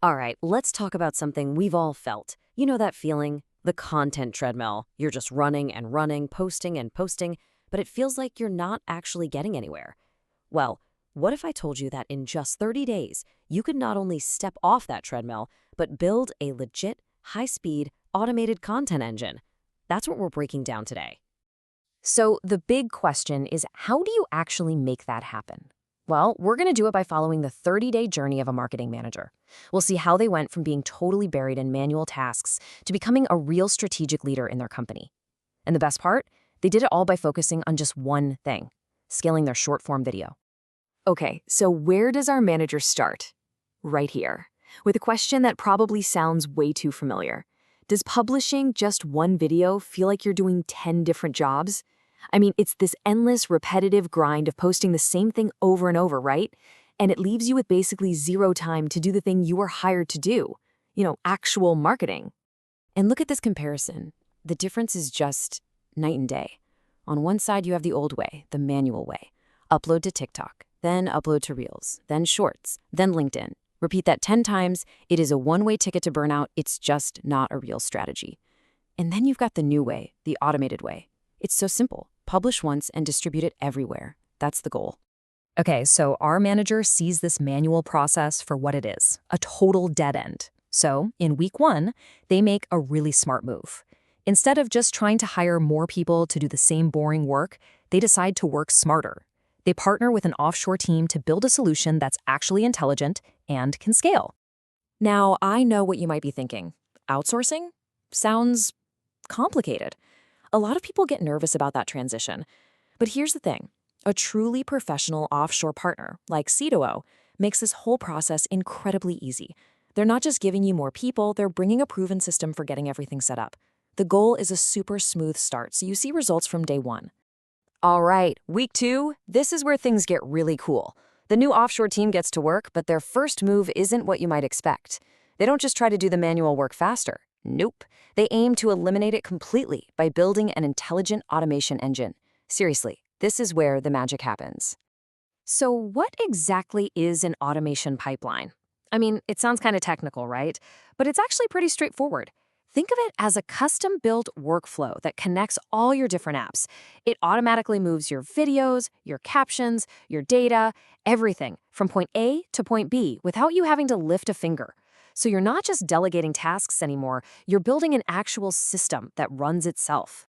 All right, let's talk about something we've all felt. You know that feeling? The content treadmill. You're just running and running, posting and posting, but it feels like you're not actually getting anywhere. Well, what if I told you that in just 30 days, you could not only step off that treadmill, but build a legit, high-speed, automated content engine? That's what we're breaking down today. So the big question is, how do you actually make that happen? Well, we're going to do it by following the 30-day journey of a marketing manager. We'll see how they went from being totally buried in manual tasks to becoming a real strategic leader in their company. And the best part? They did it all by focusing on just one thing: scaling their short-form video. Okay, so where does our manager start? Right here, with a question that probably sounds way too familiar. Does publishing just one video feel like you're doing 10 different jobs? I mean, it's this endless, repetitive grind of posting the same thing over and over, right? And it leaves you with basically zero time to do the thing you were hired to do. Actual marketing. And look at this comparison. The difference is just night and day. On one side, you have the old way, the manual way. Upload to TikTok, then upload to Reels, then Shorts, then LinkedIn. Repeat that 10 times. It is a one-way ticket to burnout. It's just not a real strategy. And then you've got the new way, the automated way. It's so simple. Publish once and distribute it everywhere. That's the goal. Okay, so our manager sees this manual process for what it is, a total dead end. So in week 1, they make a really smart move. Instead of just trying to hire more people to do the same boring work, they decide to work smarter. They partner with an offshore team to build a solution that's actually intelligent and can scale. Now, I know what you might be thinking. Outsourcing? Sounds complicated. A lot of people get nervous about that transition. But here's the thing. A truly professional offshore partner, like C2O, makes this whole process incredibly easy. They're not just giving you more people, they're bringing a proven system for getting everything set up. The goal is a super smooth start, so you see results from day 1. All right, week 2, this is where things get really cool. The new offshore team gets to work, but their first move isn't what you might expect. They don't just try to do the manual work faster. Nope. They aim to eliminate it completely by building an intelligent automation engine. Seriously, this is where the magic happens. So what exactly is an automation pipeline? I mean, it sounds kind of technical, right? But it's actually pretty straightforward. Think of it as a custom-built workflow that connects all your different apps. It automatically moves your videos, your captions, your data, everything from point A to point B without you having to lift a finger. So you're not just delegating tasks anymore, you're building an actual system that runs itself.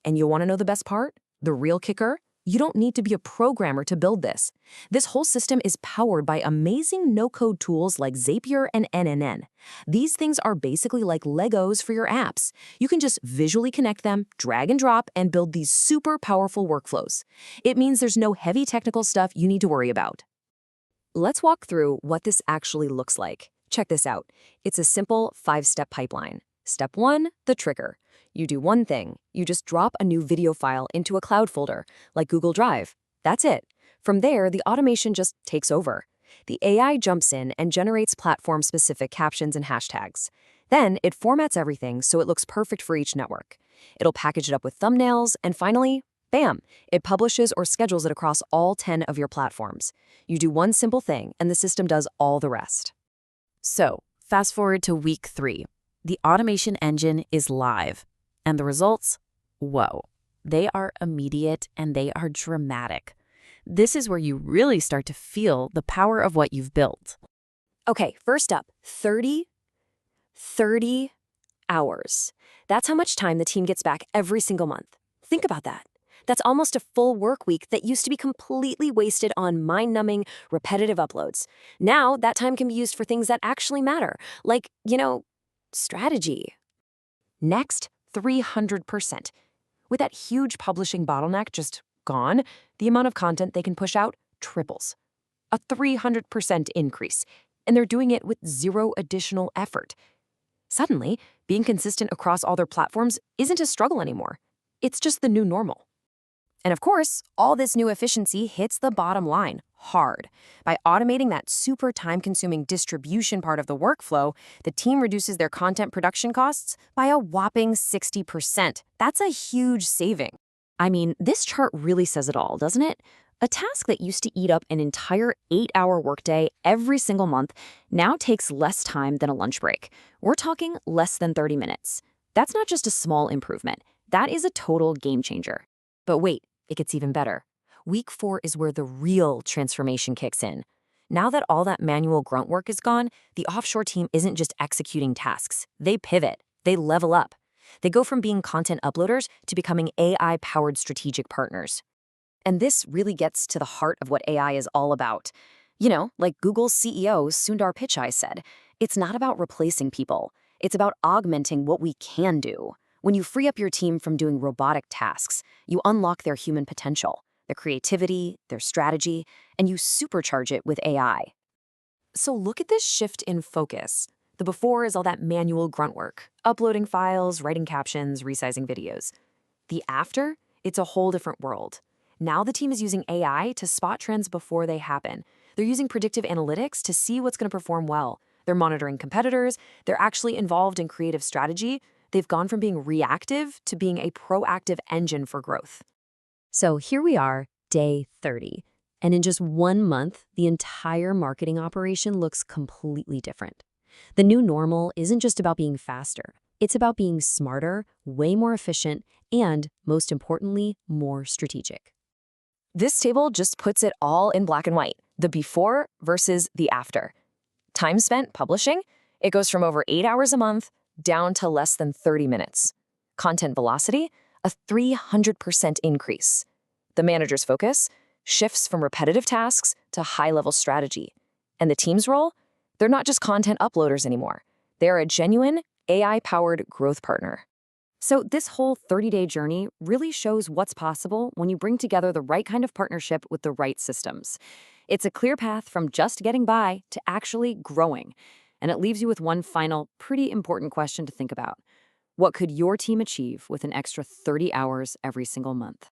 And you want to know the best part? The real kicker? You don't need to be a programmer to build this. This whole system is powered by amazing no-code tools like Zapier and NNN. These things are basically like Legos for your apps. You can just visually connect them, drag and drop, and build these super powerful workflows. It means there's no heavy technical stuff you need to worry about. Let's walk through what this actually looks like. Check this out. It's a simple 5-step pipeline. Step 1, the trigger. You do one thing. You just drop a new video file into a cloud folder, like Google Drive. That's it. From there, the automation just takes over. The AI jumps in and generates platform-specific captions and hashtags. Then it formats everything so it looks perfect for each network. It'll package it up with thumbnails, and finally, bam, it publishes or schedules it across all 10 of your platforms. You do one simple thing, and the system does all the rest. So, fast forward to week 3. The automation engine is live. And the results? Whoa. They are immediate and they are dramatic. This is where you really start to feel the power of what you've built. Okay, first up, 30 hours. That's how much time the team gets back every single month. Think about that. That's almost a full work week that used to be completely wasted on mind-numbing, repetitive uploads. Now, that time can be used for things that actually matter, like, strategy. Next, 300%. With that huge publishing bottleneck just gone, the amount of content they can push out triples. A 300% increase, and they're doing it with zero additional effort. Suddenly, being consistent across all their platforms isn't a struggle anymore. It's just the new normal. And of course, all this new efficiency hits the bottom line hard. By automating that super time-consuming distribution part of the workflow, the team reduces their content production costs by a whopping 60%. That's a huge saving. I mean, this chart really says it all, doesn't it? A task that used to eat up an entire 8-hour workday every single month now takes less time than a lunch break. We're talking less than 30 minutes. That's not just a small improvement. That is a total game changer. But wait, it gets even better. Week 4 is where the real transformation kicks in. Now that all that manual grunt work is gone, the offshore team isn't just executing tasks. They pivot. They level up. They go from being content uploaders to becoming AI-powered strategic partners. And this really gets to the heart of what AI is all about. Like Google's CEO Sundar Pichai said, it's not about replacing people. It's about augmenting what we can do. When you free up your team from doing robotic tasks, you unlock their human potential, their creativity, their strategy, and you supercharge it with AI. So look at this shift in focus. The before is all that manual grunt work, uploading files, writing captions, resizing videos. The after, it's a whole different world. Now the team is using AI to spot trends before they happen. They're using predictive analytics to see what's going to perform well. They're monitoring competitors. They're actually involved in creative strategy. They've gone from being reactive to being a proactive engine for growth. So here we are, day 30. And in just 1 month, the entire marketing operation looks completely different. The new normal isn't just about being faster. It's about being smarter, way more efficient, and, most importantly, more strategic. This table just puts it all in black and white, the before versus the after. Time spent publishing, it goes from over 8 hours a month down to less than 30 minutes. Content velocity, a 300% increase. The manager's focus shifts from repetitive tasks to high-level strategy. And the team's role? They're not just content uploaders anymore. They're a genuine AI-powered growth partner. So this whole 30-day journey really shows what's possible when you bring together the right kind of partnership with the right systems. It's a clear path from just getting by to actually growing. And it leaves you with one final, pretty important question to think about. What could your team achieve with an extra 30 hours every single month?